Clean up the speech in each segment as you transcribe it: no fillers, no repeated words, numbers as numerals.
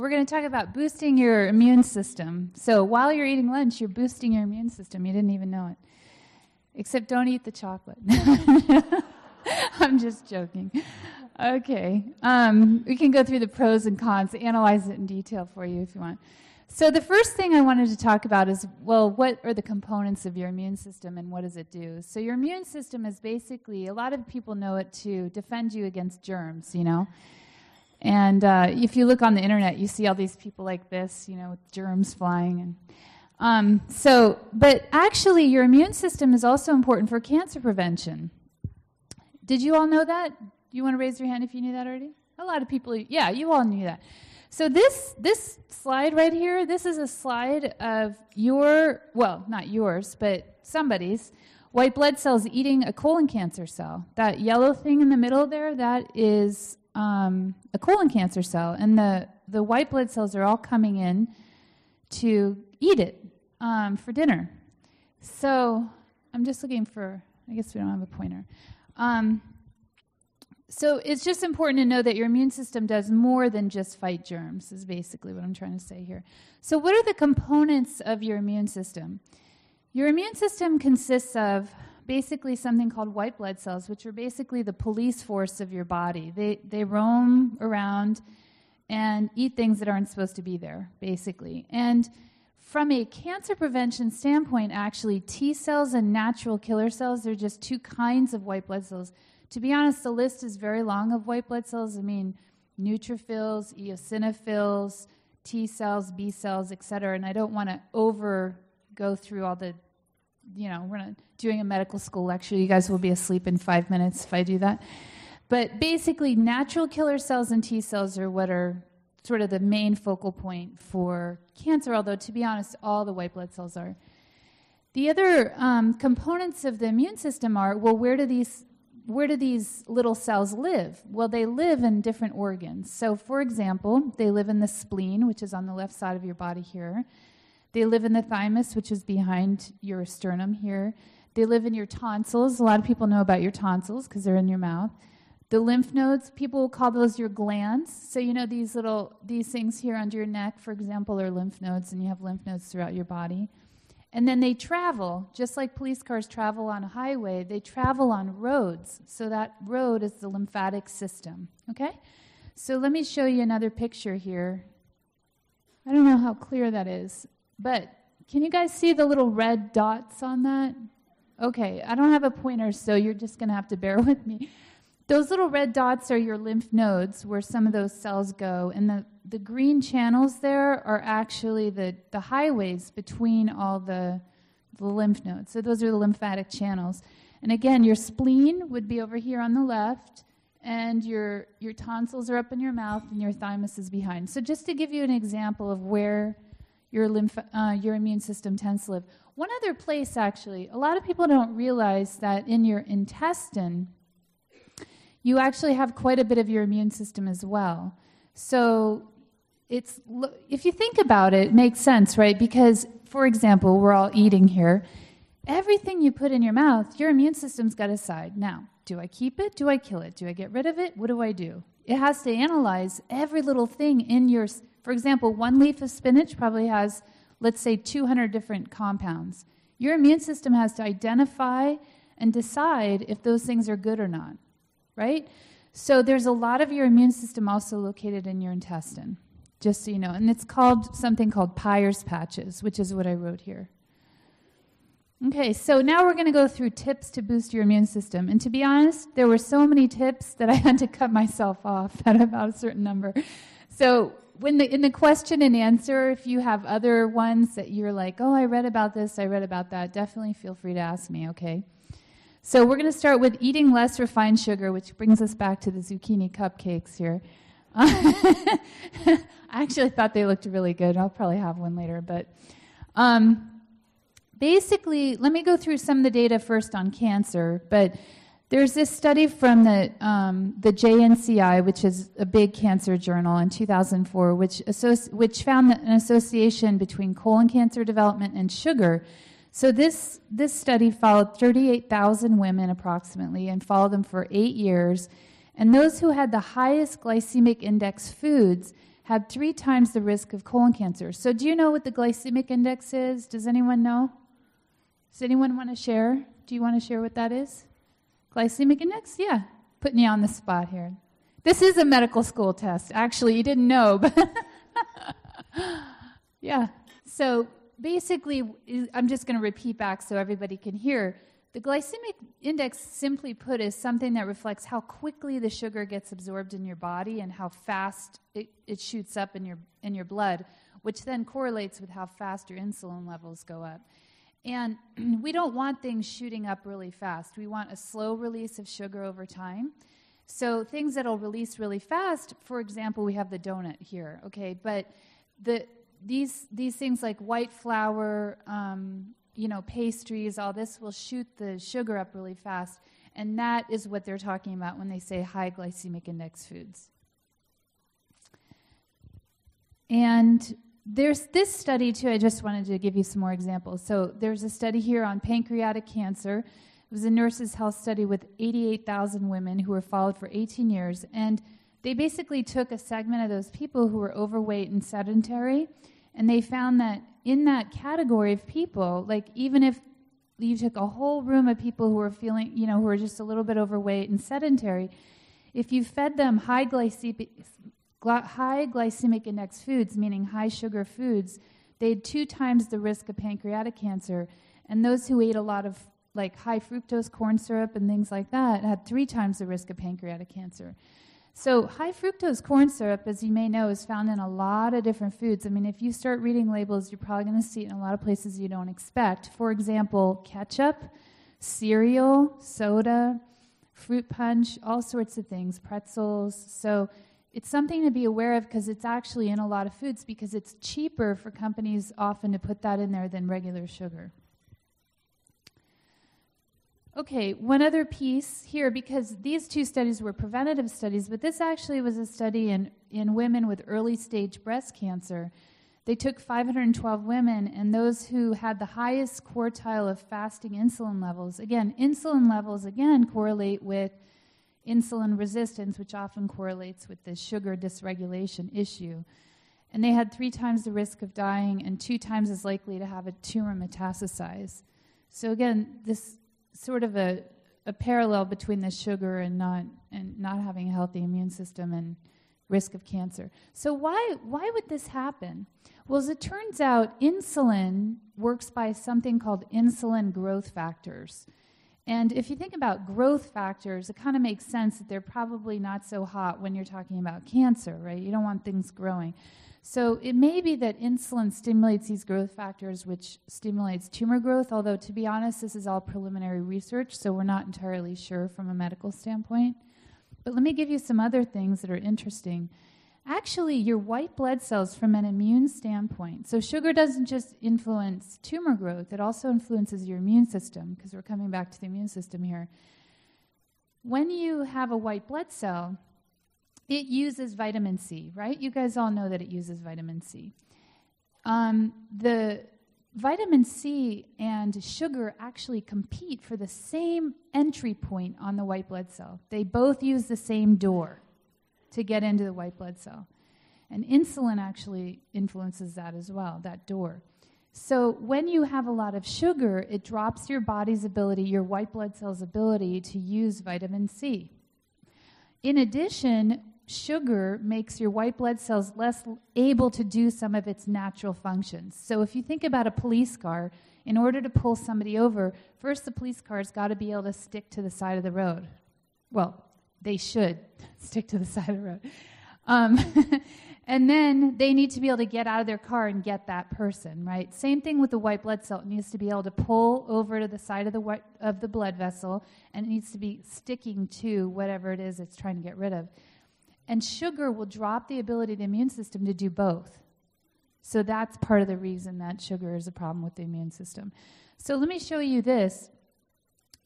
We're going to talk about boosting your immune system. So while you're eating lunch, you're boosting your immune system. You didn't even know it. Except don't eat the chocolate. I'm just joking. Okay. We can go through the pros and cons, analyze it in detail for you if you want. So the first thing I wanted to talk about is, well, what are the components of your immune system and what does it do? So your immune system is basically, a lot of people know it to defend you against germs, you know. And if you look on the internet, you see all these people like this, you know, with germs flying. And but actually, your immune system is also important for cancer prevention. Did you all know that? You want to raise your hand if you knew that already? A lot of people, yeah, you all knew that. So this slide right here, this is a slide of your, well, not yours, but somebody's white blood cells eating a colon cancer cell. That yellow thing in the middle there, that is a colon cancer cell, and the white blood cells are all coming in to eat it for dinner. So I'm just looking for, I guess we don't have a pointer. So it's just important to know that your immune system does more than just fight germs, is basically what I'm trying to say here. So what are the components of your immune system? Your immune system consists of basically something called white blood cells, which are basically the police force of your body. They roam around and eat things that aren't supposed to be there, basically. And from a cancer prevention standpoint, actually, T cells and natural killer cells, they're just two kinds of white blood cells. To be honest, the list is very long of white blood cells. I mean, neutrophils, eosinophils, T cells, B cells, et cetera. And I don't want to go through all the, you know, we're not doing a medical school lecture. You guys will be asleep in 5 minutes if I do that. But basically, natural killer cells and T cells are what are sort of the main focal point for cancer, although, to be honest, all the white blood cells are. The other components of the immune system are, well, where do these little cells live? Well, they live in different organs. So, for example, they live in the spleen, which is on the left side of your body here. They live in the thymus, which is behind your sternum here. They live in your tonsils. A lot of people know about your tonsils because they're in your mouth. The lymph nodes, people will call those your glands. So you know these things here under your neck, for example, are lymph nodes, and you have lymph nodes throughout your body. And then they travel, just like police cars travel on a highway, they travel on roads. So that road is the lymphatic system, okay? So let me show you another picture here. I don't know how clear that is, but can you guys see the little red dots on that? Okay, I don't have a pointer, so you're just going to have to bear with me. Those little red dots are your lymph nodes where some of those cells go, and the green channels there are actually the highways between all the lymph nodes. So those are the lymphatic channels. And again, your spleen would be over here on the left, and your tonsils are up in your mouth, and your thymus is behind. So just to give you an example of where your immune system tends to live. One other place, actually, a lot of people don't realize that in your intestine, you actually have quite a bit of your immune system as well. So if you think about it, it makes sense, right? Because, for example, we're all eating here. Everything you put in your mouth, your immune system's got to decide. Now, do I keep it? Do I kill it? Do I get rid of it? What do I do? It has to analyze every little thing in your, for example, one leaf of spinach probably has, let's say, 200 different compounds. Your immune system has to identify and decide if those things are good or not, right? So there's a lot of your immune system also located in your intestine, just so you know. And it's called something called Peyer's patches, which is what I wrote here. Okay, so now we're going to go through tips to boost your immune system. And to be honest, there were so many tips that I had to cut myself off at about a certain number. So in the question and answer, if you have other ones that you're like, oh, I read about this, I read about that, definitely feel free to ask me, okay? So we're going to start with eating less refined sugar, which brings us back to the zucchini cupcakes here. I actually thought they looked really good. I'll probably have one later. But basically, let me go through some of the data first on cancer. But there's this study from the JNCI, which is a big cancer journal, in 2004, which found an association between colon cancer development and sugar. So this study followed 38,000 women approximately and followed them for 8 years. And those who had the highest glycemic index foods had 3 times the risk of colon cancer. So do you know what the glycemic index is? Does anyone know? Does anyone want to share? Do you want to share what that is? Glycemic index? Yeah. Putting you on the spot here. This is a medical school test. Actually, you didn't know, but yeah. So basically, I'm just going to repeat back so everybody can hear. The glycemic index, simply put, is something that reflects how quickly the sugar gets absorbed in your body and how fast it shoots up in your blood, which then correlates with how fast your insulin levels go up. And we don't want things shooting up really fast. We want a slow release of sugar over time. So things that'll release really fast, for example, we have the donut here, okay? But these things like white flour, pastries, all this will shoot the sugar up really fast. And that is what they're talking about when they say high glycemic index foods. And there's this study, too. I just wanted to give you some more examples. So there's a study here on pancreatic cancer. It was a nurses' health study with 88,000 women who were followed for 18 years. And they basically took a segment of those people who were overweight and sedentary, and they found that in that category of people, like even if you took a whole room of people who were feeling, who were just a little bit overweight and sedentary, if you fed them high glycemic index foods, meaning high sugar foods, they had 2 times the risk of pancreatic cancer. And those who ate a lot of like high fructose corn syrup and things like that had 3 times the risk of pancreatic cancer. So high fructose corn syrup, as you may know, is found in a lot of different foods. I mean, if you start reading labels, you're probably going to see it in a lot of places you don't expect. For example, ketchup, cereal, soda, fruit punch, all sorts of things, pretzels. So it's something to be aware of because it's actually in a lot of foods because it's cheaper for companies often to put that in there than regular sugar. Okay, one other piece here, because these 2 studies were preventative studies, but this actually was a study in women with early-stage breast cancer. They took 512 women, and those who had the highest quartile of fasting insulin levels, insulin levels correlate with insulin resistance, which often correlates with the sugar dysregulation issue. And they had 3 times the risk of dying and 2 times as likely to have a tumor metastasize. So again, this sort of a parallel between the sugar and not having a healthy immune system and risk of cancer. So why would this happen? Well, as it turns out, insulin works by something called insulin growth factors. And if you think about growth factors, it kind of makes sense that they're probably not so hot when you're talking about cancer, right? You don't want things growing. So it may be that insulin stimulates these growth factors, which stimulates tumor growth, although to be honest, this is all preliminary research, so we're not entirely sure from a medical standpoint. But let me give you some other things that are interesting. Actually, your white blood cells from an immune standpoint, so sugar doesn't just influence tumor growth, it also influences your immune system, because we're coming back to the immune system here. When you have a white blood cell, it uses vitamin C, right? You guys all know that it uses vitamin C. The vitamin C and sugar actually compete for the same entry point on the white blood cell. They both use the same door to get into the white blood cell. And insulin actually influences that as well, that door. So when you have a lot of sugar, it drops your body's ability, your white blood cell's ability to use vitamin C. In addition, sugar makes your white blood cells less able to do some of its natural functions. So if you think about a police car, in order to pull somebody over, first the police car's got to be able to stick to the side of the road. Well, they should stick to the side of the road. And then they need to be able to get out of their car and get that person, right? Same thing with the white blood cell. It needs to be able to pull over to the side of the blood vessel, and it needs to be sticking to whatever it is it's trying to get rid of. And sugar will drop the ability of the immune system to do both. So that's part of the reason that sugar is a problem with the immune system. So let me show you this.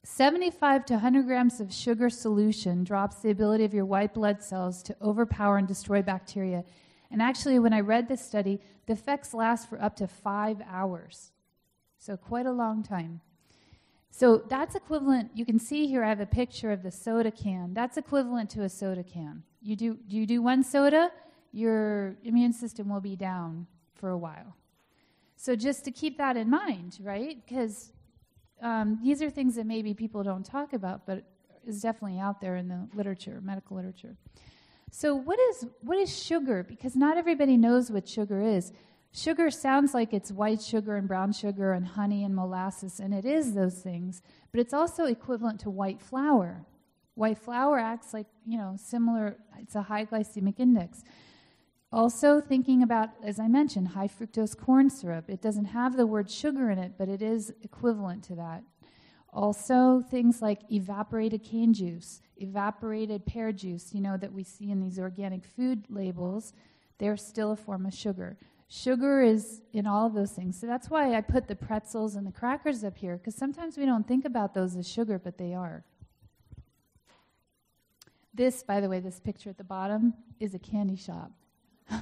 75 to 100 grams of sugar solution drops the ability of your white blood cells to overpower and destroy bacteria. And actually, when I read this study, the effects last for up to 5 hours. So quite a long time. So that's equivalent, you can see here I have a picture of the soda can. That's equivalent to a soda can. You do one soda, your immune system will be down for a while. So just to keep that in mind, right? Because these are things that maybe people don't talk about, but is definitely out there in the literature, medical literature. So what is sugar? Because not everybody knows what sugar is. Sugar sounds like it's white sugar and brown sugar and honey and molasses, and it is those things, but it's also equivalent to white flour. White flour acts like, similar, it's a high glycemic index. Also thinking about, as I mentioned, high fructose corn syrup. It doesn't have the word sugar in it, but it is equivalent to that. Also things like evaporated cane juice, evaporated pear juice, that we see in these organic food labels, they're still a form of sugar. Sugar is in all of those things. So that's why I put the pretzels and the crackers up here, because sometimes we don't think about those as sugar, but they are. This, by the way, this picture at the bottom is a candy shop. Can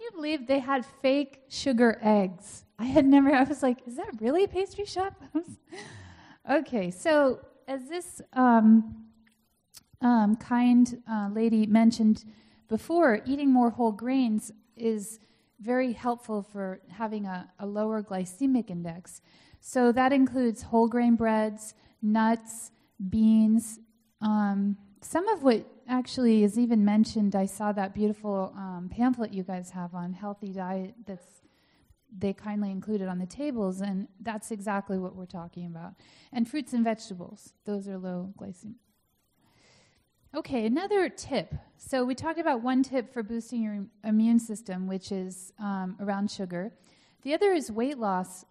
you believe they had fake sugar eggs? I was like, is that really a pastry shop? Okay, so as this kind lady mentioned before, eating more whole grains is very helpful for having a lower glycemic index. So that includes whole grain breads, nuts, beans, some of what actually is even mentioned. I saw that beautiful pamphlet you guys have on healthy diet they kindly included on the tables, and that's exactly what we're talking about. And fruits and vegetables, those are low glycemic. Okay, another tip. So we talked about one tip for boosting your immune system, which is around sugar. The other is weight loss.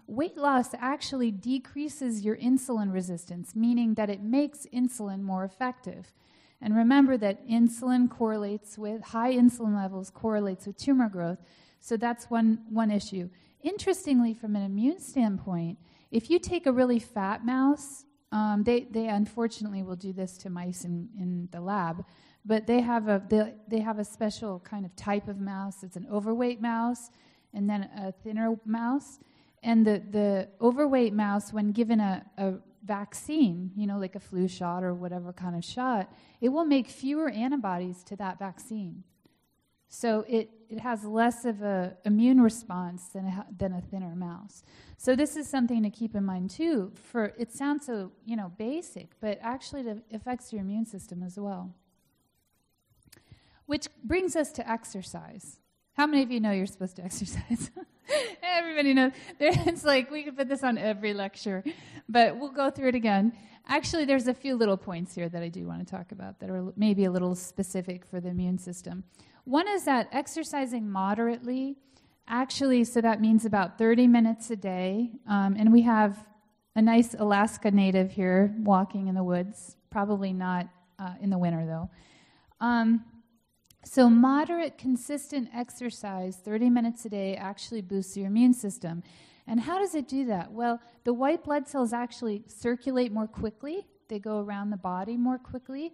Weight loss actually decreases your insulin resistance, meaning that it makes insulin more effective. And remember that insulin correlates with, high insulin levels correlates with tumor growth. So that's one issue. Interestingly, from an immune standpoint, if you take a really fat mouse, they unfortunately will do this to mice in the lab, but they have a special kind of type of mouse. It's an overweight mouse and then a thinner mouse. And the overweight mouse, when given a vaccine, like a flu shot or whatever kind of shot, it will make fewer antibodies to that vaccine. So it has less of an immune response than a thinner mouse. So this is something to keep in mind too. It sounds so basic, but actually it affects your immune system as well. Which brings us to exercise. How many of you know you're supposed to exercise? Everybody knows. It's like we could put this on every lecture, but we'll go through it again. Actually, there's a few little points here that I do want to talk about that are maybe a little specific for the immune system. One is that exercising moderately, actually, so that means about 30 minutes a day, and we have a nice Alaska native here walking in the woods, probably not in the winter though. So moderate, consistent exercise, 30 minutes a day, actually boosts your immune system. And how does it do that? Well, the white blood cells actually circulate more quickly. They go around the body more quickly.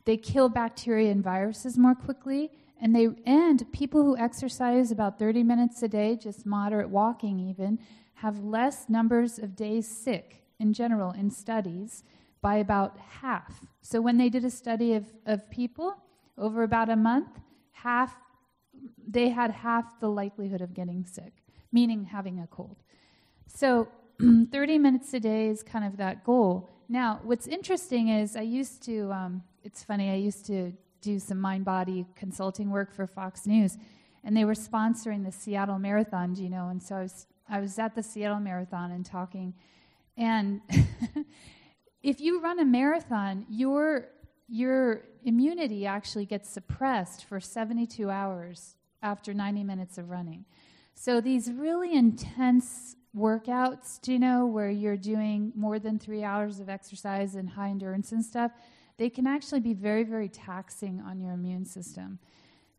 They kill bacteria and viruses more quickly. And people who exercise about 30 minutes a day, just moderate walking even, have less numbers of days sick in general in studies by about half. So when they did a study of people over about a month, they had half the likelihood of getting sick, meaning having a cold. So 30 minutes a day is kind of that goal. Now, what's interesting is it's funny, I used to do some mind-body consulting work for Fox News, and they were sponsoring the Seattle Marathon, and so I was at the Seattle Marathon and talking, and if you run a marathon, your immunity actually gets suppressed for 72 hours after 90 minutes of running. So these really intense workouts, where you're doing more than 3 hours of exercise and high endurance and stuff, they can actually be very, very taxing on your immune system.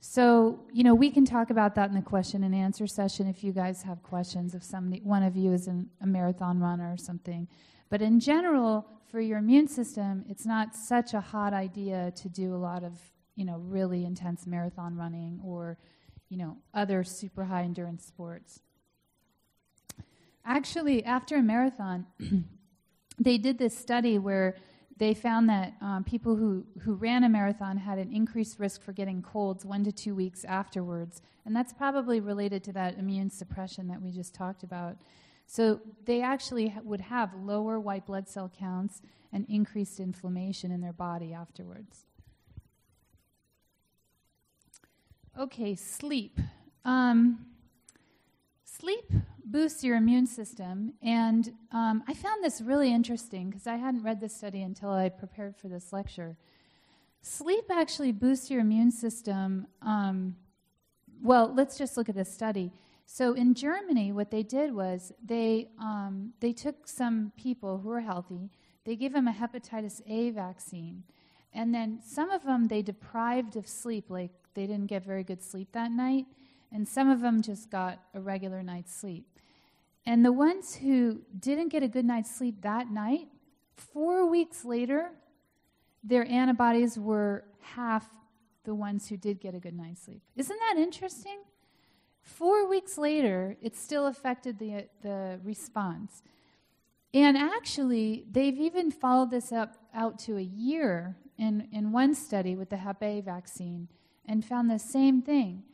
So, we can talk about that in the question and answer session if you guys have questions, if one of you is a marathon runner or something. But in general, for your immune system, it's not such a hot idea to do a lot of, really intense marathon running or, other super high endurance sports. Actually, after a marathon, they did this study where they found that people who ran a marathon had an increased risk for getting colds 1 to 2 weeks afterwards. And that's probably related to that immune suppression that we just talked about. So they actually would have lower white blood cell counts and increased inflammation in their body afterwards. Okay, sleep. Sleep boosts your immune system, and I found this really interesting because I hadn't read this study until I prepared for this lecture. Sleep actually boosts your immune system. Well, let's just look at this study. So in Germany, what they did was they took some people who were healthy, they gave them a hepatitis A vaccine, and then some of them they deprived of sleep, like they didn't get very good sleep that night, and some of them just got a regular night's sleep. And the ones who didn't get a good night's sleep that night, 4 weeks later, their antibodies were half the ones who did get a good night's sleep. Isn't that interesting? 4 weeks later, it still affected the response. And actually, they've even followed this out to a year in one study with the Hep A vaccine and found the same thing,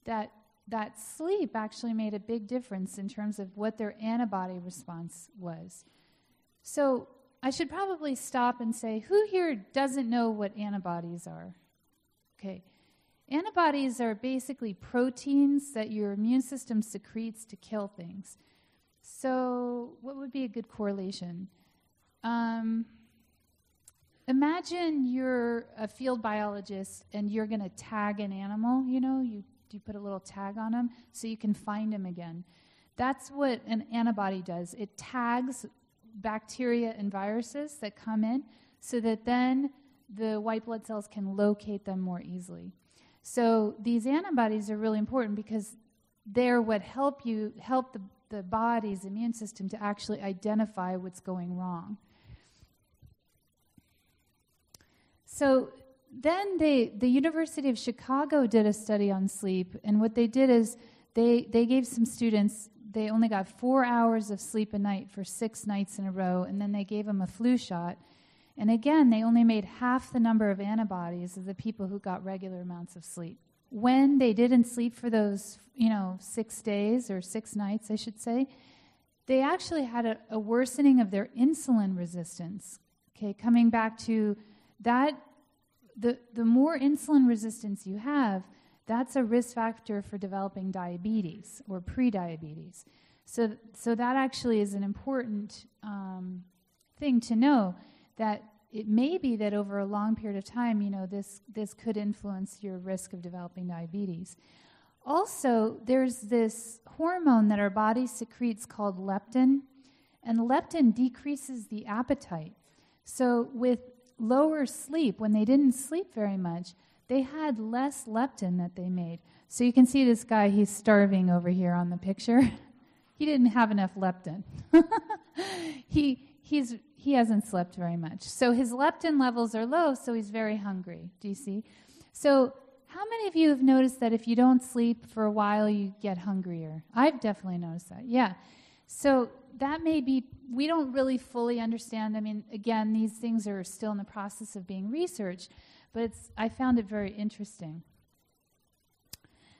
that sleep actually made a big difference in terms of what their antibody response was. So I should probably stop and say, who here doesn't know what antibodies are? Okay. Antibodies are basically proteins that your immune system secretes to kill things. So what would be a good correlation? Imagine you're a field biologist and you're going to tag an animal, you put a little tag on them so you can find them again. That's what an antibody does. It tags bacteria and viruses that come in so that then the white blood cells can locate them more easily. So these antibodies are really important because they're what help the body's immune system to actually identify what's going wrong. So then the University of Chicago did a study on sleep, and what they did is they gave some students, they only got 4 hours of sleep a night for 6 nights in a row, and then they gave them a flu shot. And again, they only made half the number of antibodies of the people who got regular amounts of sleep. When they didn't sleep for those, 6 days or 6 nights, I should say, they actually had a worsening of their insulin resistance. Okay, coming back to that, the more insulin resistance you have, that's a risk factor for developing diabetes or prediabetes. So that actually is an important thing to know, that it may be that over a long period of time, this could influence your risk of developing diabetes. Also, there's this hormone that our body secretes called leptin, and leptin decreases the appetite. So with lower sleep, when they didn't sleep very much, they had less leptin that they made. So you can see this guy, he's starving over here on the picture. He didn't have enough leptin. He hasn't slept very much. So his leptin levels are low, so he's very hungry. Do you see? So how many of you have noticed that if you don't sleep for a while, you get hungrier? I've definitely noticed that, yeah. So that may be, we don't really fully understand. I mean, again, these things are still in the process of being researched, but I found it very interesting.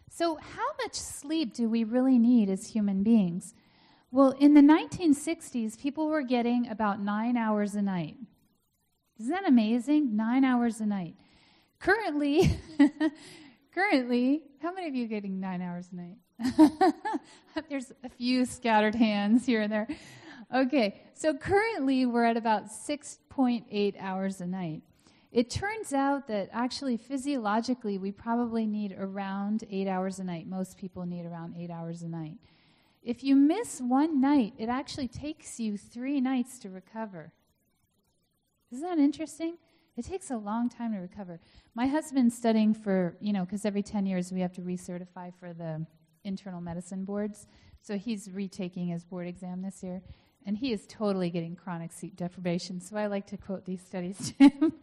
So how much sleep do we really need as human beings? Well, in the 1960s, people were getting about 9 hours a night. Isn't that amazing? 9 hours a night. Currently, how many of you are getting 9 hours a night? There's a few scattered hands here and there. Okay, so currently we're at about 6.8 hours a night. It turns out that actually physiologically we probably need around 8 hours a night. Most people need around 8 hours a night. If you miss one night, it actually takes you 3 nights to recover. Isn't that interesting? It takes a long time to recover. My husband's studying for, because every 10 years we have to recertify for the internal medicine boards. So he's retaking his board exam this year. And he is totally getting chronic sleep deprivation. So I like to quote these studies to him.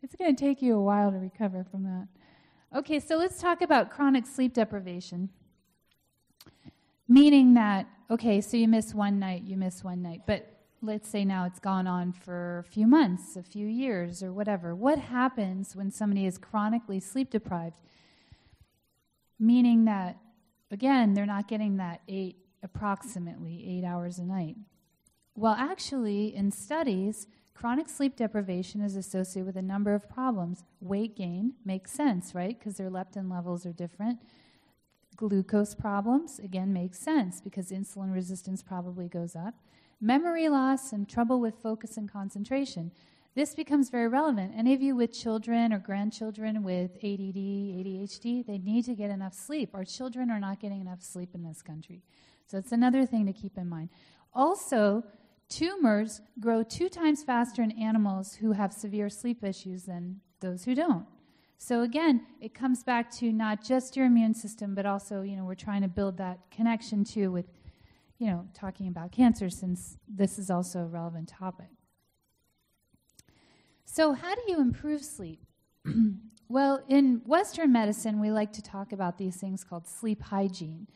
It's going to take you a while to recover from that. Okay, so let's talk about chronic sleep deprivation. Meaning that, okay, so you miss one night. But let's say now it's gone on for a few months, a few years, or whatever. What happens when somebody is chronically sleep deprived? Meaning that, again, they're not getting that approximately 8 hours a night. Well, actually, in studies, chronic sleep deprivation is associated with a number of problems. Weight gain makes sense, right? Because their leptin levels are different. Glucose problems, again, makes sense because insulin resistance probably goes up. Memory loss and trouble with focus and concentration. This becomes very relevant. Any of you with children or grandchildren with ADD, ADHD, they need to get enough sleep. Our children are not getting enough sleep in this country. So it's another thing to keep in mind. Also, tumors grow 2 times faster in animals who have severe sleep issues than those who don't. So again, it comes back to not just your immune system, but also, we're trying to build that connection too with, talking about cancer, since this is also a relevant topic. So how do you improve sleep? Well, in Western medicine, we like to talk about these things called sleep hygiene.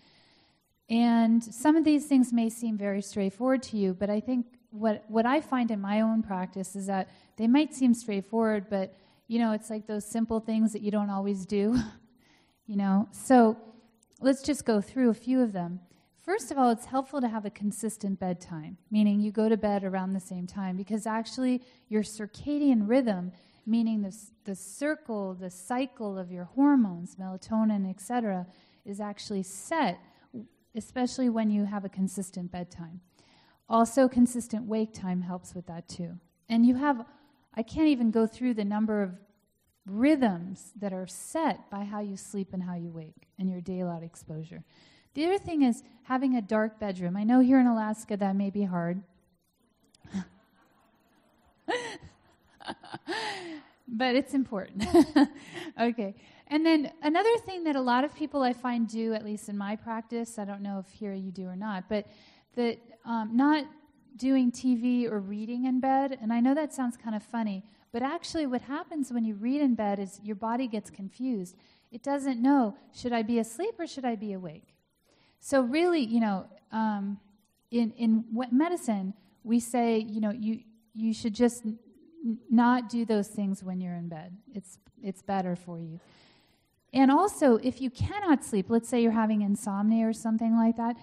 And some of these things may seem very straightforward to you, but I think what I find in my own practice is that they might seem straightforward, but, it's like those simple things that you don't always do, So let's just go through a few of them. First of all, it's helpful to have a consistent bedtime, meaning you go to bed around the same time, because actually your circadian rhythm, meaning the cycle of your hormones, melatonin, etc., is actually set, especially when you have a consistent bedtime. Also, consistent wake time helps with that too. And I can't even go through the number of rhythms that are set by how you sleep and how you wake and your daylight exposure. The other thing is having a dark bedroom. I know here in Alaska that may be hard. But it's important. Okay. And then another thing that a lot of people I find do, at least in my practice, I don't know if here you do or not, but that not doing TV or reading in bed, and I know that sounds kind of funny, but actually what happens when you read in bed is your body gets confused. It doesn't know, should I be asleep or should I be awake? So really, in medicine, we say, you should just not do those things when you're in bed. It's better for you. And also, if you cannot sleep, let's say you're having insomnia or something like that,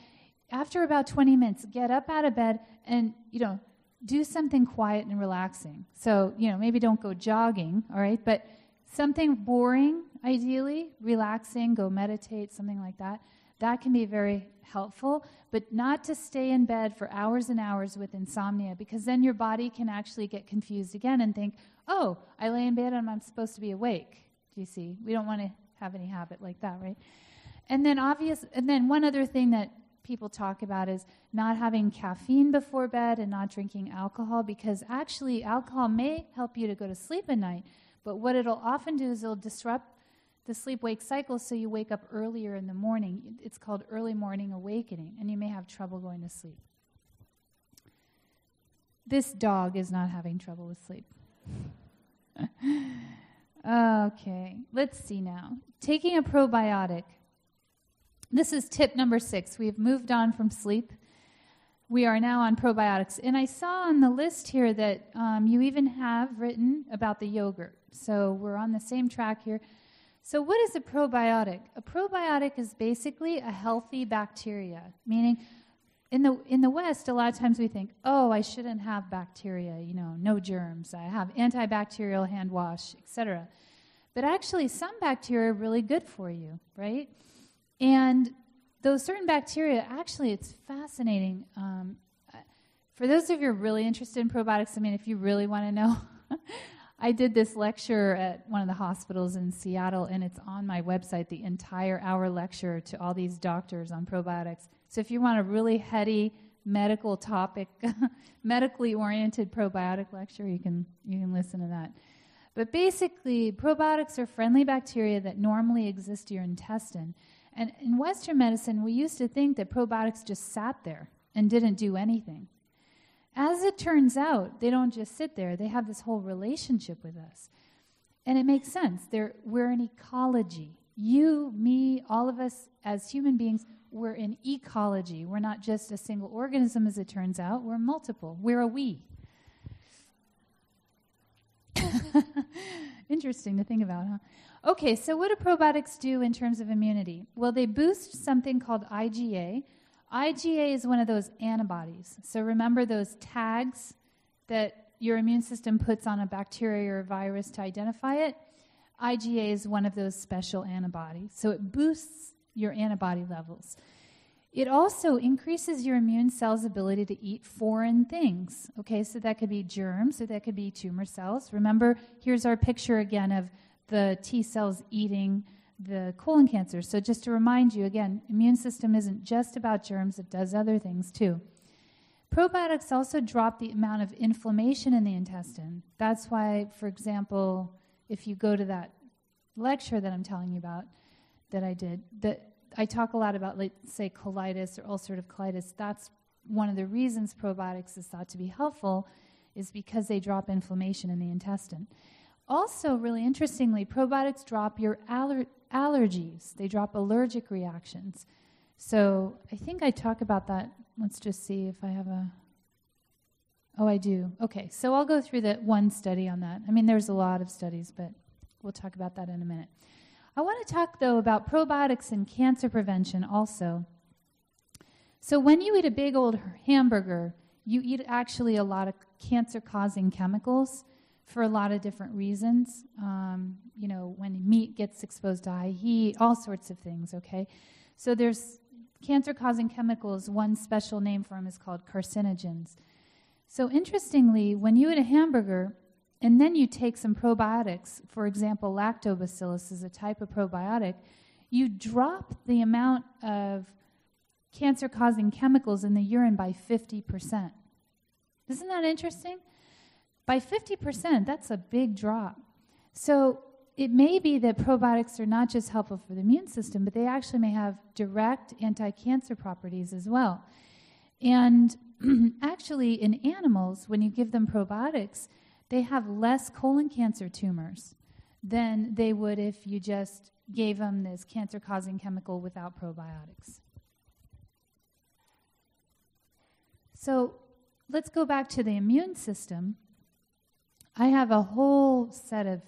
after about 20 minutes, get up out of bed and, do something quiet and relaxing. So, maybe don't go jogging, all right, but something boring, ideally, relaxing, go meditate, something like that. That can be very helpful, but not to stay in bed for hours and hours with insomnia, because then your body can actually get confused again and think, oh, I lay in bed and I'm supposed to be awake. Do you see? We don't want to have any habit like that, right? And then one other thing that people talk about is not having caffeine before bed and not drinking alcohol, because actually alcohol may help you to go to sleep at night, but what it'll often do is it'll disrupt the sleep-wake cycle, so you wake up earlier in the morning. It's called early morning awakening, and you may have trouble going to sleep. This dog is not having trouble with sleep. Okay, let's see now. Taking a probiotic. This is tip number 6. We've moved on from sleep. We are now on probiotics. And I saw on the list here that you even have written about the yogurt. So we're on the same track here. So what is a probiotic? A probiotic is basically a healthy bacteria, meaning in the West, a lot of times we think, oh, I shouldn't have bacteria, no germs. I have antibacterial hand wash, etc. But actually, some bacteria are really good for you, right? And those certain bacteria, actually, it's fascinating. For those of you who are really interested in probiotics, if you really want to know, I did this lecture at one of the hospitals in Seattle, and it's on my website, the entire hour lecture to all these doctors on probiotics. So if you want a really heady medical topic, medically oriented probiotic lecture, you can listen to that. But basically, probiotics are friendly bacteria that normally exist in your intestine. And in Western medicine, we used to think that probiotics just sat there and didn't do anything. As it turns out, they don't just sit there. They have this whole relationship with us. And it makes sense. We're an ecology. You, me, all of us as human beings, we're in ecology. We're not just a single organism, as it turns out. We're multiple. We're a we. Interesting to think about, huh? Okay, so what do probiotics do in terms of immunity? Well, they boost something called IgA. IgA is one of those antibodies. So remember those tags that your immune system puts on a bacteria or a virus to identify it? IgA is one of those special antibodies. So it boosts your antibody levels. It also increases your immune cell's ability to eat foreign things. Okay, so that could be germs, or that could be tumor cells. Remember, here's our picture again of the T cells eating the colon cancer. So just to remind you, again, immune system isn't just about germs, it does other things too. Probiotics also drop the amount of inflammation in the intestine. That's why, for example, if you go to that lecture that I'm telling you about, that I did, that I talk a lot about, like, say, colitis or ulcerative colitis. That's one of the reasons probiotics is thought to be helpful, is because they drop inflammation in the intestine. Also, really interestingly, probiotics drop your allergies. They drop allergic reactions. So I think I talk about that. Let's just see if I have a... Oh, I do. Okay, so I'll go through that one study on that. I mean, there's a lot of studies, but we'll talk about that in a minute. I want to talk, though, about probiotics and cancer prevention also. So when you eat a big old hamburger, you eat actually a lot of cancer-causing chemicals for a lot of different reasons. You know, when meat gets exposed to high heat, all sorts of things, okay? So there's cancer-causing chemicals. One special name for them is called carcinogens. So interestingly, when you eat a hamburger and then you take some probiotics, for example, lactobacillus is a type of probiotic, you drop the amount of cancer-causing chemicals in the urine by 50%. Isn't that interesting? By 50%, that's a big drop. So it may be that probiotics are not just helpful for the immune system, but they actually may have direct anti-cancer properties as well. And actually, in animals, when you give them probiotics, they have less colon cancer tumors than they would if you just gave them this cancer-causing chemical without probiotics. So let's go back to the immune system. I have a whole set of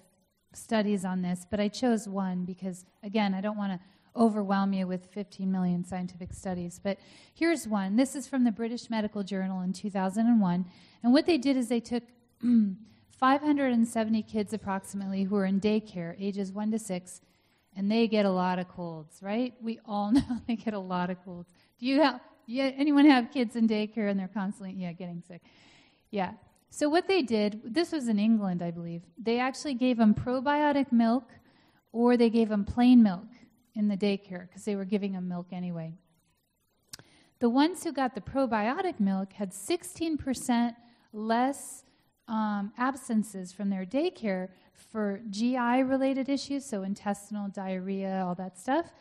studies on this, but I chose one because, again, I don't want to overwhelm you with 15 million scientific studies. But here's one. This is from the British Medical Journal in 2001. And what they did is they took 570 kids approximately who are in daycare, ages 1 to 6, and they get a lot of colds, right? We all know they get a lot of colds. Anyone have kids in daycare and they're constantly, getting sick? Yeah. So what they did, this was in England, I believe, they actually gave them probiotic milk or they gave them plain milk in the daycare because they were giving them milk anyway. The ones who got the probiotic milk had 16% less absences from their daycare for GI-related issues, so intestinal, diarrhea, all that stuff,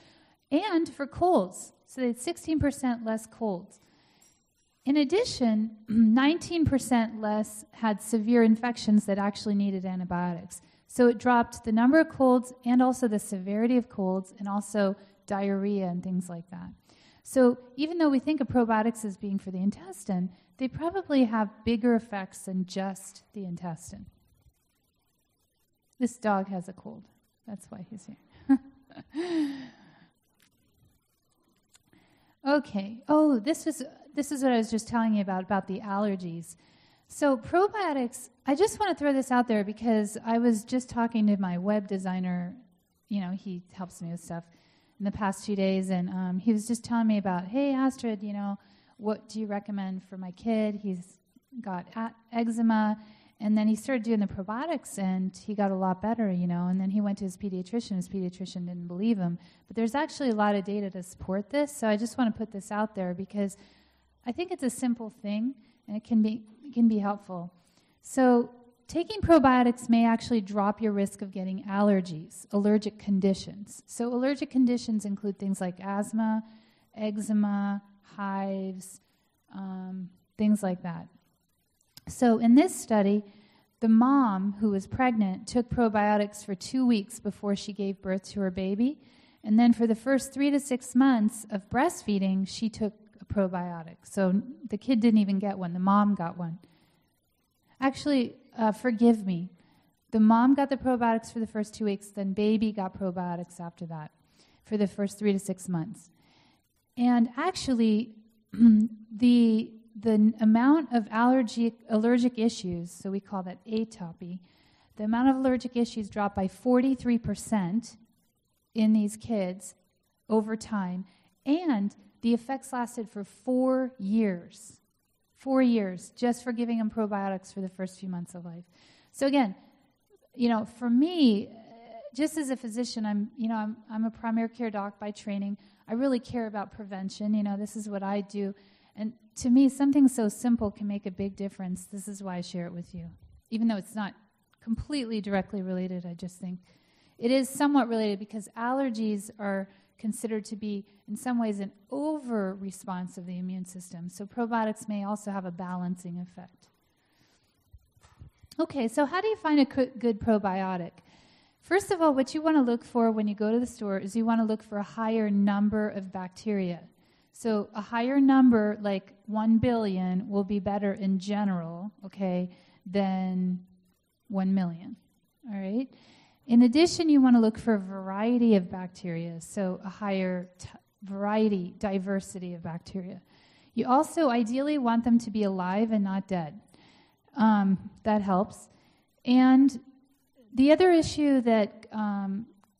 and for colds. So they had 16% less colds. In addition, 19% less had severe infections that actually needed antibiotics. So it dropped the number of colds and also the severity of colds and also diarrhea and things like that. So even though we think of probiotics as being for the intestine, they probably have bigger effects than just the intestine. This dog has a cold. That's why he's here. Okay. Oh, this is what I was just telling you about the allergies. So probiotics, I just want to throw this out there because I was just talking to my web designer. You know, he helps me with stuff in the past few days, and he was just telling me about, hey, Astrid, what do you recommend for my kid? He's got eczema, and then he started doing the probiotics, and he got a lot better, and then he went to his pediatrician. His pediatrician didn't believe him. But there's actually a lot of data to support this, so I just want to put this out there because I think it's a simple thing, and it can be helpful. So taking probiotics may actually drop your risk of getting allergies, allergic conditions. So allergic conditions include things like asthma, eczema, hives, things like that. So in this study, the mom who was pregnant took probiotics for 2 weeks before she gave birth to her baby, And then for the first 3 to 6 months of breastfeeding, she took a probiotic. So the kid didn't even get one. The mom got one. Actually, forgive me. The mom got the probiotics for the first 2 weeks, then baby got probiotics after that for the first 3 to 6 months. And actually, the amount of allergic issues, so we call that atopy, the amount of allergic issues dropped by 43% in these kids over time, and the effects lasted for 4 years. 4 years, just for giving them probiotics for the first few months of life. So again, for me, just as a physician, I'm a primary care doc by training. I really care about prevention. This is what I do. And to me, something so simple can make a big difference. This is why I share it with you. Even though it's not completely directly related, I just think it is somewhat related because allergies are considered to be, in some ways, an over-response of the immune system. So probiotics may also have a balancing effect. Okay, so how do you find a good probiotic? First of all, what you want to look for when you go to the store is you want to look for a higher number of bacteria. So a higher number, like 1 billion, will be better in general, okay, than 1 million, all right? In addition, you want to look for a variety of bacteria, so a higher diversity of bacteria. You also ideally want them to be alive and not dead. That helps. And the other issue that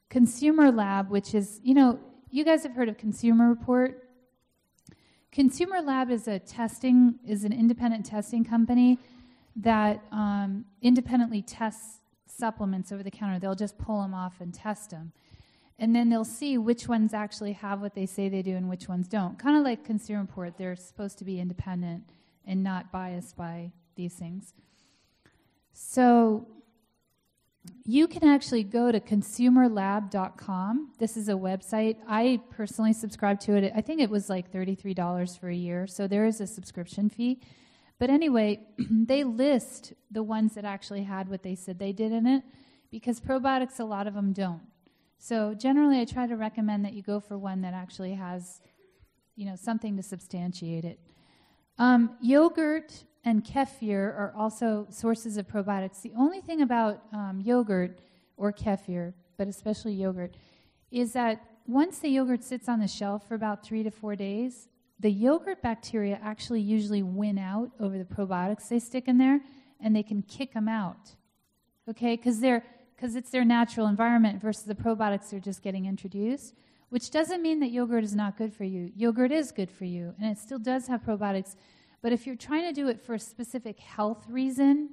Consumer Lab, which is, you guys have heard of Consumer Report. Consumer Lab is an independent testing company that independently tests supplements over the counter. They'll just pull them off and test them. And then they'll see which ones actually have what they say they do and which ones don't. Kind of like Consumer Report, they're supposed to be independent and not biased by these things. So you can actually go to consumerlab.com. This is a website. I personally subscribe to it. I think it was like $33 for a year, so there is a subscription fee. But anyway, they list the ones that actually had what they said they did in it, because probiotics, a lot of them don't. So generally, I try to recommend that you go for one that actually has, something to substantiate it. Yogurt and kefir are also sources of probiotics. The only thing about yogurt or kefir, but especially yogurt, is that once the yogurt sits on the shelf for about 3 to 4 days, the yogurt bacteria actually usually win out over the probiotics they stick in there, and they can kick them out, okay? Because it's their natural environment versus the probiotics they're just getting introduced, which doesn't mean that yogurt is not good for you. Yogurt is good for you, and it still does have probiotics. But if you're trying to do it for a specific health reason,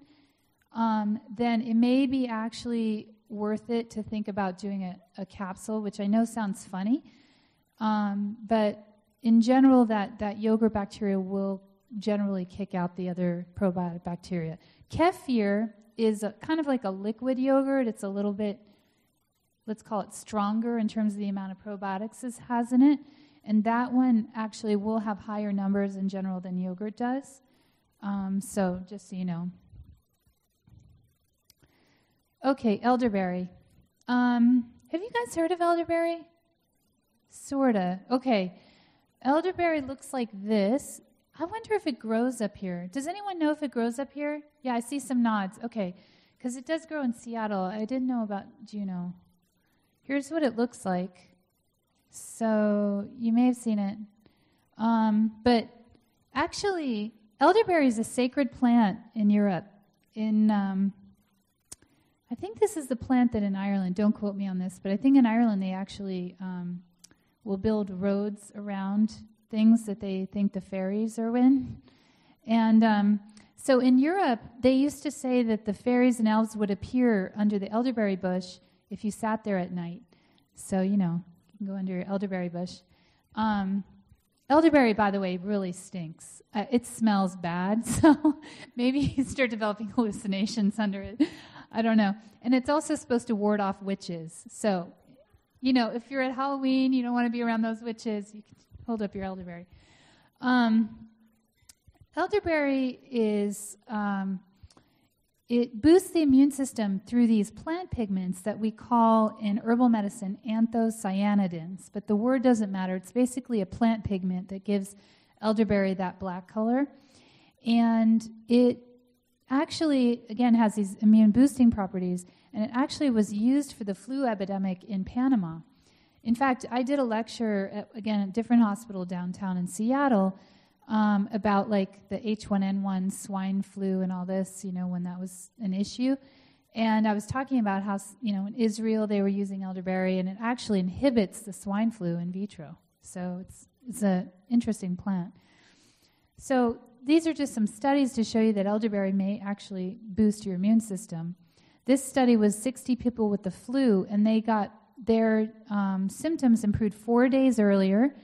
then it may be actually worth it to think about doing a capsule, which I know sounds funny, but in general, that yogurt bacteria will generally kick out the other probiotic bacteria. Kefir is kind of like a liquid yogurt. It's a little bit, let's call it stronger in terms of the amount of probiotics it has in it. And that one actually will have higher numbers in general than yogurt does. So just so you know. Okay, elderberry. Have you guys heard of elderberry? Sorta. Okay. Elderberry looks like this. I wonder if it grows up here. Does anyone know if it grows up here? Yeah, I see some nods. Okay, because it does grow in Seattle. I didn't know about Juneau. Here's what it looks like. So you may have seen it. But actually, elderberry is a sacred plant in Europe. I think this is the plant that in Ireland, don't quote me on this, but I think in Ireland they actually will build roads around things that they think the fairies are in. And so in Europe, they used to say that the fairies and elves would appear under the elderberry bush if you sat there at night. So, you can go under your elderberry bush. Elderberry, by the way, really stinks. It smells bad, so maybe you start developing hallucinations under it. I don't know. And it's also supposed to ward off witches. So, if you're at Halloween, you don't want to be around those witches, you can hold up your elderberry. Elderberry is, it boosts the immune system through these plant pigments that we call in herbal medicine anthocyanidins. But the word doesn't matter. It's basically a plant pigment that gives elderberry that black color. And it actually, again, has these immune boosting properties. And it actually was used for the flu epidemic in Panama. In fact, I did a lecture at a different hospital downtown in Seattle about like the H1N1 swine flu and all this, when that was an issue. And I was talking about how, in Israel they were using elderberry, and it actually inhibits the swine flu in vitro. So it's an interesting plant. So these are just some studies to show you that elderberry may actually boost your immune system. This study was 60 people with the flu, and they got their symptoms improved 4 days earlier,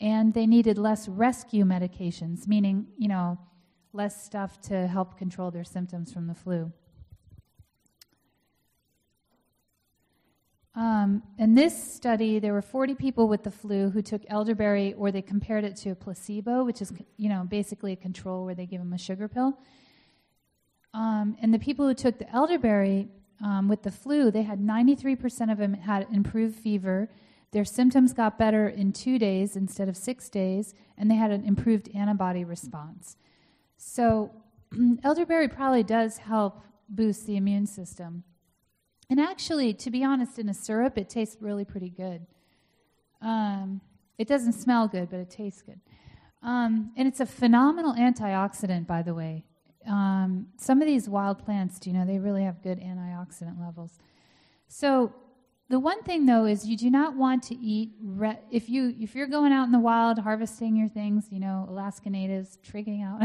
and they needed less rescue medications, meaning, less stuff to help control their symptoms from the flu. In this study, there were 40 people with the flu who took elderberry, or they compared it to a placebo, which is, basically a control where they give them a sugar pill. And the people who took the elderberry with the flu, they had 93% of them had improved fever. Their symptoms got better in 2 days instead of 6 days, and they had an improved antibody response. So elderberry probably does help boost the immune system. And actually, to be honest, in a syrup, it tastes really pretty good. It doesn't smell good, but it tastes good. And it's a phenomenal antioxidant, by the way. Some of these wild plants, they really have good antioxidant levels. So the one thing, though, is you do not want to eat, if you're going out in the wild harvesting your things, Alaska natives, trigging out.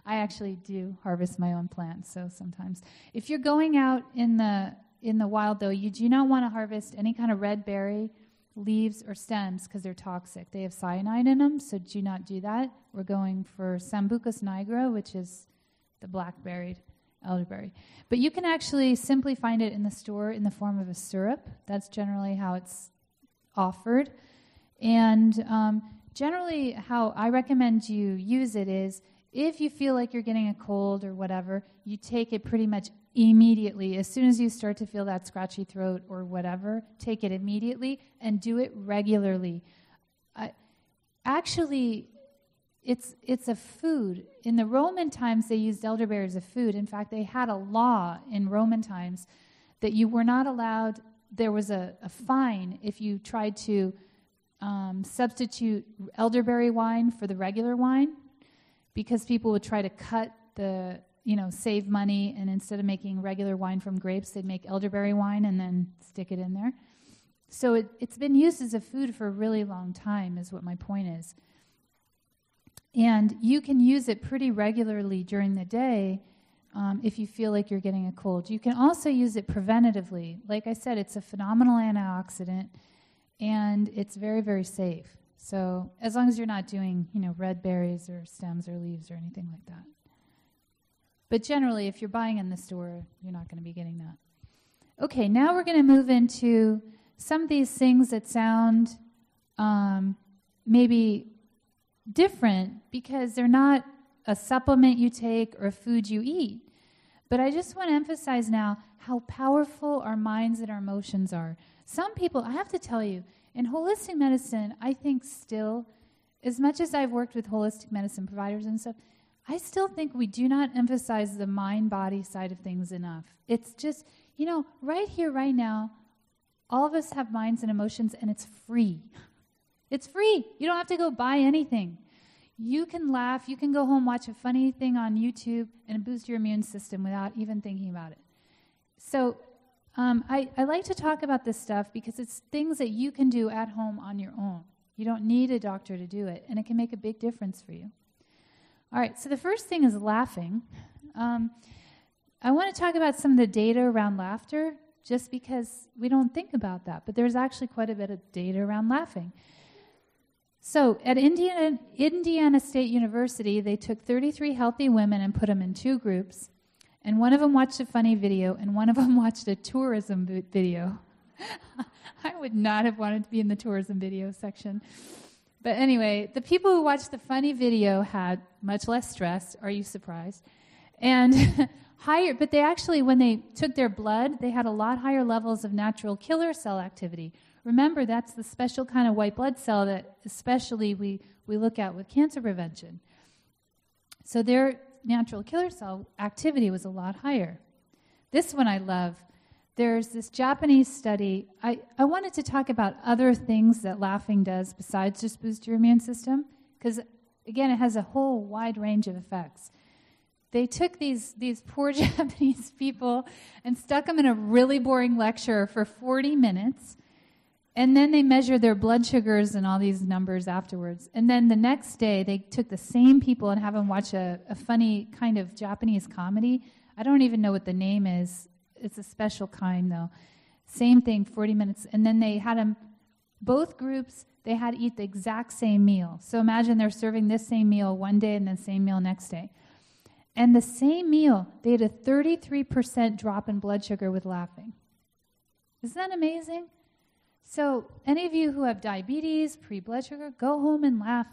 I actually do harvest my own plants, so sometimes. If you're going out in the wild, though, you do not want to harvest any kind of red berry, leaves, or stems because they're toxic. They have cyanide in them, so do not do that. We're going for Sambucus nigra, which is the black-berried elderberry. But you can actually simply find it in the store in the form of a syrup. That's generally how it's offered. And generally how I recommend you use it is if you feel like you're getting a cold or whatever, you take it pretty much immediately. As soon as you start to feel that scratchy throat or whatever, take it immediately and do it regularly. Actually, it's a food. In the Roman times, they used elderberry as a food. In fact, they had a law in Roman times that you were not allowed, there was a fine if you tried to substitute elderberry wine for the regular wine, because people would try to cut the, save money, and instead of making regular wine from grapes, they'd make elderberry wine and then stick it in there. So it's been used as a food for a really long time, is what my point is. And you can use it pretty regularly during the day if you feel like you're getting a cold. You can also use it preventatively. Like I said, it's a phenomenal antioxidant, and it's very, very safe. So as long as you're not doing, red berries or stems or leaves or anything like that. But generally, if you're buying in the store, you're not going to be getting that. Okay, now we're going to move into some of these things that sound maybe different because they're not a supplement you take or a food you eat. But I just want to emphasize now how powerful our minds and our emotions are. Some people, I have to tell you, in holistic medicine, I think still, as much as I've worked with holistic medicine providers and stuff, I still think we do not emphasize the mind-body side of things enough. It's just, right here, right now, all of us have minds and emotions, and it's free. It's free. You don't have to go buy anything. You can laugh. You can go home, watch a funny thing on YouTube, and boost your immune system without even thinking about it. So I like to talk about this stuff because it's things that you can do at home on your own. You don't need a doctor to do it, and it can make a big difference for you. All right, so the first thing is laughing. I want to talk about some of the data around laughter, just because we don't think about that, but there's actually quite a bit of data around laughing. So at Indiana State University, they took 33 healthy women and put them in two groups, and one of them watched a funny video, and one of them watched a tourism video. I would not have wanted to be in the tourism video section. But anyway, the people who watched the funny video had much less stress. Are you surprised? And higher, but they actually, when they took their blood, they had a lot higher levels of natural killer cell activity. Remember, that's the special kind of white blood cell that especially we look at with cancer prevention. So their natural killer cell activity was a lot higher. This one I love. There's this Japanese study. I wanted to talk about other things that laughing does besides just boost your immune system, because, again, it has a whole wide range of effects. They took these poor Japanese people and stuck them in a really boring lecture for 40 minutes, and then they measured their blood sugars and all these numbers afterwards. And then the next day, they took the same people and have them watch a funny kind of Japanese comedy. I don't even know what the name is. It's a special kind, though. Same thing, 40 minutes. And then they had them, both groups, they had to eat the exact same meal. So imagine they're serving this same meal one day and the same meal next day. And the same meal, they had a 33% drop in blood sugar with laughing. Isn't that amazing? So any of you who have diabetes, pre-blood sugar, go home and laugh.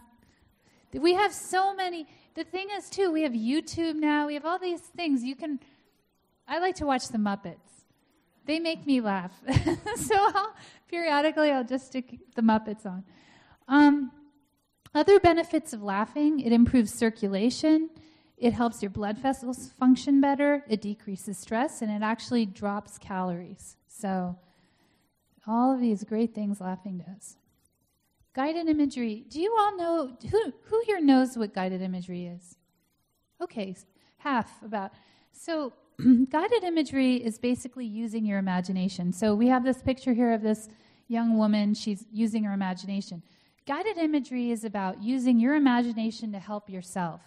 We have so many. The thing is, too, we have YouTube now. We have all these things. I like to watch the Muppets. They make me laugh. So periodically I'll just stick the Muppets on. Other benefits of laughing: it improves circulation, it helps your blood vessels function better, it decreases stress, and it actually drops calories. So all of these great things laughing does. Guided imagery. Do you all know, who here knows what guided imagery is? Okay, half about. So guided imagery is basically using your imagination. So we have this picture here of this young woman. She's using her imagination. Guided imagery is about using your imagination to help yourself.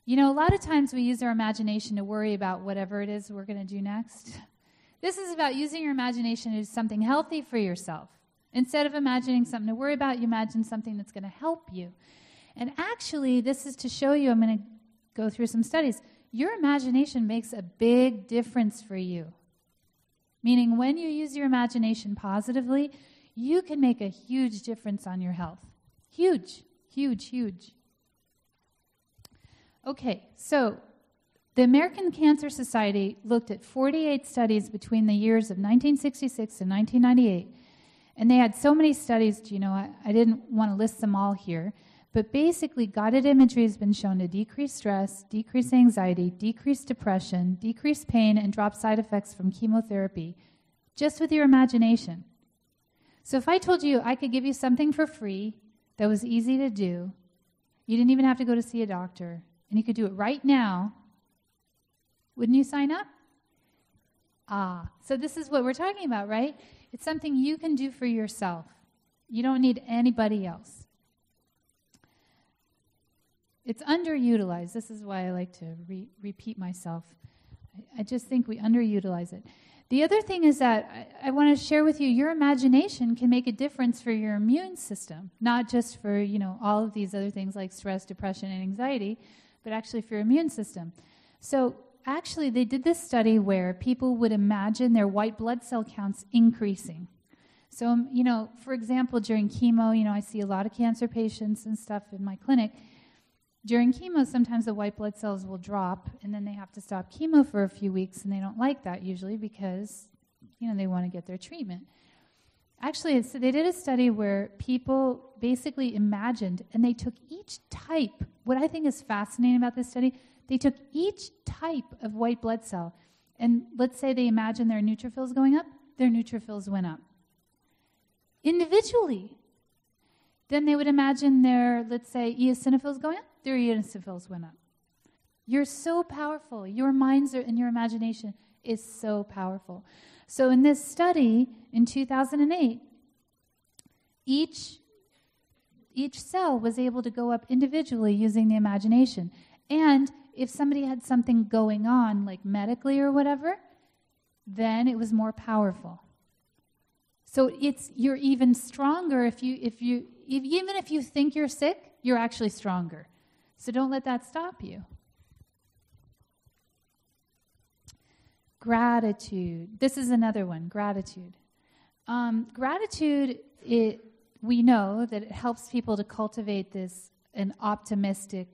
You know, a lot of times we use our imagination to worry about whatever it is we're going to do next. This is about using your imagination to do something healthy for yourself. Instead of imagining something to worry about, you imagine something that's going to help you. And actually, this is to show you, I'm going to go through some studies. Your imagination makes a big difference for you. Meaning, when you use your imagination positively, you can make a huge difference on your health. Huge, huge, huge. Okay, so the American Cancer Society looked at 48 studies between the years of 1966 and 1998. And they had so many studies, I didn't want to list them all here. But basically, guided imagery has been shown to decrease stress, decrease anxiety, decrease depression, decrease pain, and drop side effects from chemotherapy, just with your imagination. So if I told you I could give you something for free that was easy to do, you didn't even have to go to see a doctor, and you could do it right now, wouldn't you sign up? So this is what we're talking about, right? It's something you can do for yourself. You don't need anybody else. It's underutilized. This is why I like to repeat myself. I just think we underutilize it. The other thing is that I want to share with you, your imagination can make a difference for your immune system, not just for, all of these other things like stress, depression, and anxiety, but actually for your immune system. So actually, they did this study where people would imagine their white blood cell counts increasing. So, for example, during chemo, I see a lot of cancer patients and stuff in my clinic. During chemo, sometimes the white blood cells will drop, and then they have to stop chemo for a few weeks, and they don't like that usually because, they want to get their treatment. Actually, so they did a study where people basically imagined, and they took each type. What I think is fascinating about this study, they took each type of white blood cell, and let's say they imagine their neutrophils going up, their neutrophils went up. Individually. Then they would imagine their, let's say, eosinophils going up, their eosinophils went up. You're so powerful. Your minds and your imagination is so powerful. So in this study in 2008, each cell was able to go up individually using the imagination. And if somebody had something going on, like medically or whatever, then it was more powerful. So you're even stronger even if you think you're sick, you're actually stronger. So don't let that stop you. Gratitude. This is another one, gratitude. Gratitude, we know that it helps people to cultivate an optimistic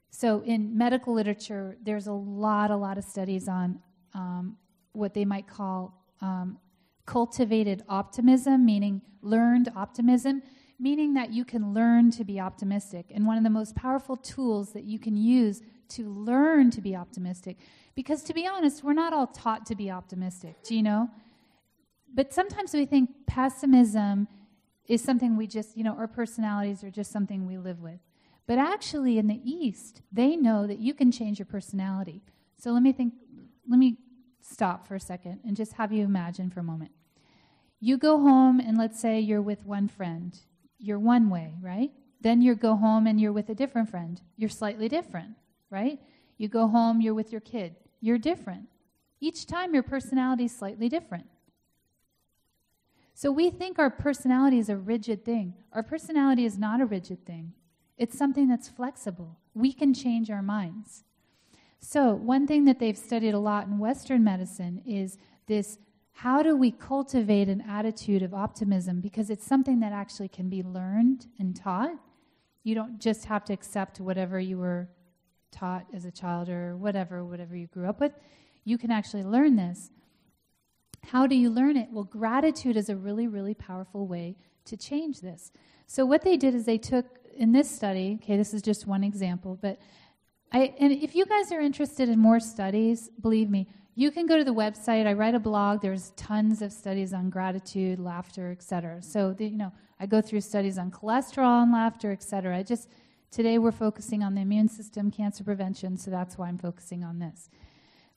So in medical literature, there's a lot of studies on what they might call cultivated optimism, meaning learned optimism, meaning that you can learn to be optimistic. And one of the most powerful tools that you can use to learn to be optimistic, because to be honest, we're not all taught to be optimistic, do you know? But sometimes we think pessimism is something we just, our personalities are just something we live with. But actually in the East, they know that you can change your personality. So let me stop for a second and just have you imagine for a moment. You go home and let's say you're with one friend. You're one way, right? Then you go home and you're with a different friend. You're slightly different, right? You go home, you're with your kid. You're different. Each time your personality is slightly different. So we think our personality is a rigid thing. Our personality is not a rigid thing. It's something that's flexible. We can change our minds. So one thing that they've studied a lot in Western medicine is this: how do we cultivate an attitude of optimism? Because it's something that actually can be learned and taught. You don't just have to accept whatever you were taught as a child or whatever you grew up with. You can actually learn this. How do you learn it? Well, gratitude is a really, really powerful way to change this. So what they did is they took, in this study, okay, this is just one example, but and if you guys are interested in more studies, believe me, you can go to the website. I write a blog. There's tons of studies on gratitude, laughter, etc. So, I go through studies on cholesterol and laughter, etc. Today we're focusing on the immune system, cancer prevention, so that's why I'm focusing on this.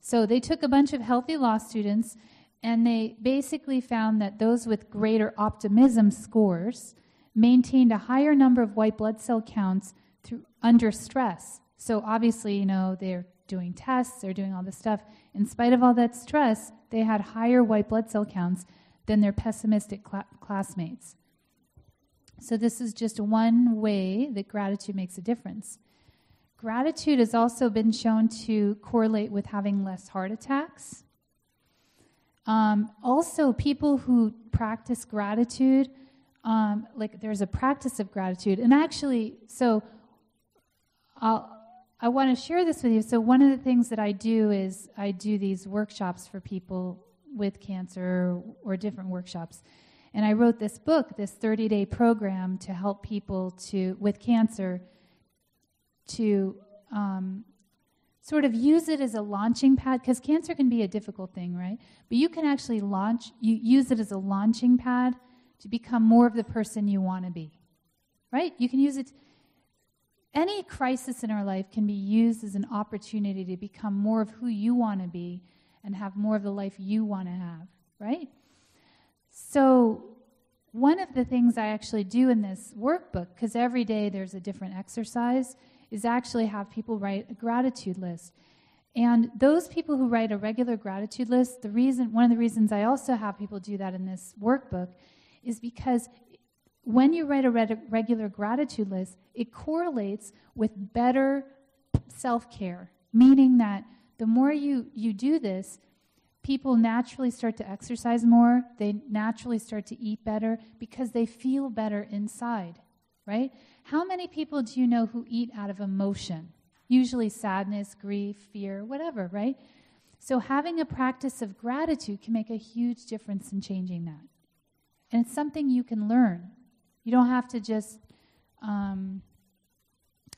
So they took a bunch of healthy law students, and they basically found that those with greater optimism scores maintained a higher number of white blood cell counts under stress. So obviously, they're doing tests, they're doing all this stuff. In spite of all that stress, they had higher white blood cell counts than their pessimistic classmates. So this is just one way that gratitude makes a difference. Gratitude has also been shown to correlate with having less heart attacks. Also, people who practice gratitude, there's a practice of gratitude. And actually, so I want to share this with you. So one of the things that I do is I do these workshops for people with cancer or different workshops. And I wrote this book, this 30-day program to help people with cancer to sort of use it as a launching pad, because cancer can be a difficult thing, right? But you can actually use it as a launching pad to become more of the person you want to be, right? You can use it. Any crisis in our life can be used as an opportunity to become more of who you want to be and have more of the life you want to have, right? So one of the things I actually do in this workbook, because every day there's a different exercise, is actually have people write a gratitude list. And those people who write a regular gratitude list, one of the reasons I also have people do that in this workbook is because when you write a regular gratitude list, it correlates with better self-care, meaning that the more you do this, people naturally start to exercise more, they naturally start to eat better because they feel better inside, right? How many people do you know who eat out of emotion? Usually sadness, grief, fear, whatever, right? So having a practice of gratitude can make a huge difference in changing that. And it's something you can learn. You don't have to just,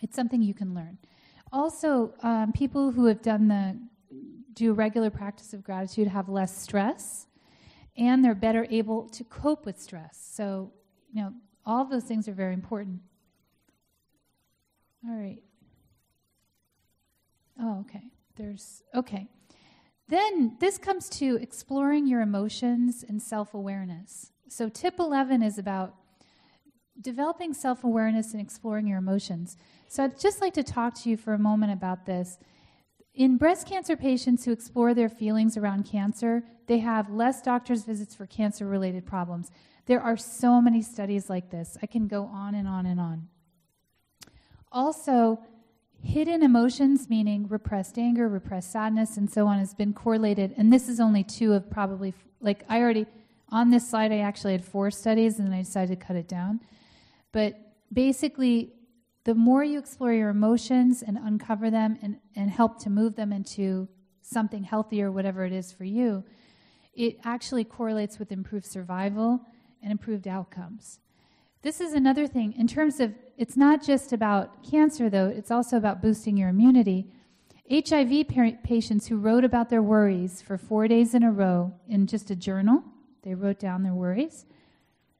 it's something you can learn. Also, people who have do a regular practice of gratitude have less stress, and they're better able to cope with stress. So, all of those things are very important. All right. Oh, okay. Then this comes to exploring your emotions and self-awareness. So tip 11 is about developing self-awareness and exploring your emotions. So I'd just like to talk to you for a moment about this. In breast cancer patients who explore their feelings around cancer, they have less doctor's visits for cancer-related problems. There are so many studies like this. I can go on and on and on. Also, hidden emotions, meaning repressed anger, repressed sadness, and so on, has been correlated. And this is only two of probably, on this slide I actually had 4 studies, and then I decided to cut it down. But basically, the more you explore your emotions and uncover them and help to move them into something healthier, whatever it is for you, it actually correlates with improved survival and improved outcomes. This is another thing. In terms of, it's not just about cancer, though. It's also about boosting your immunity. HIV patients who wrote about their worries for 4 days in a row in just a journal, they wrote down their worries,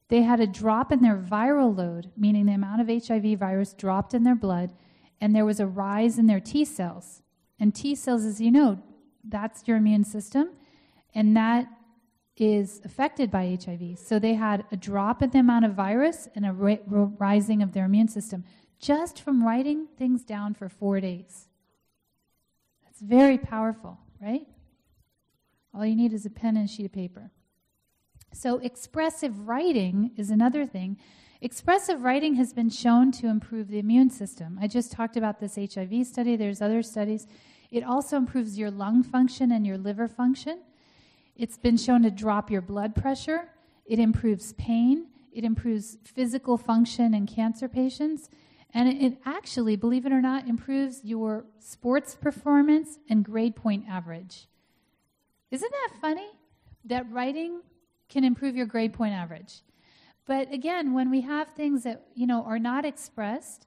they had a drop in their viral load, meaning the amount of HIV virus dropped in their blood, and there was a rise in their T cells. And T cells, as you know, that's your immune system, and that is affected by HIV. So they had a drop in the amount of virus and a rising of their immune system just from writing things down for 4 days. That's very powerful, right? All you need is a pen and a sheet of paper. So expressive writing is another thing. Expressive writing has been shown to improve the immune system. I just talked about this HIV study. There's other studies. It also improves your lung function and your liver function. It's been shown to drop your blood pressure. It improves pain. It improves physical function in cancer patients. And it actually, believe it or not, improves your sports performance and grade point average. Isn't that funny? That writing can improve your grade point average. But again, when we have things that, are not expressed,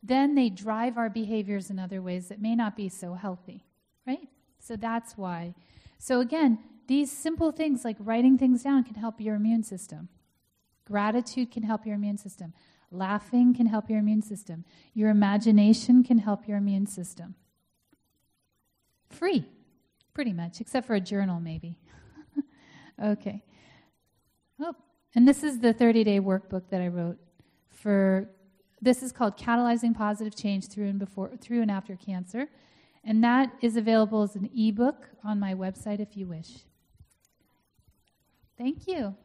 then they drive our behaviors in other ways that may not be so healthy, right? So that's why. So again, these simple things like writing things down can help your immune system. Gratitude can help your immune system. Laughing can help your immune system. Your imagination can help your immune system. Free, pretty much, except for a journal maybe. Okay. Oh, and this is the 30-day workbook that I wrote for. This is called Catalyzing Positive Change Through and After Cancer, and that is available as an ebook on my website if you wish. Thank you.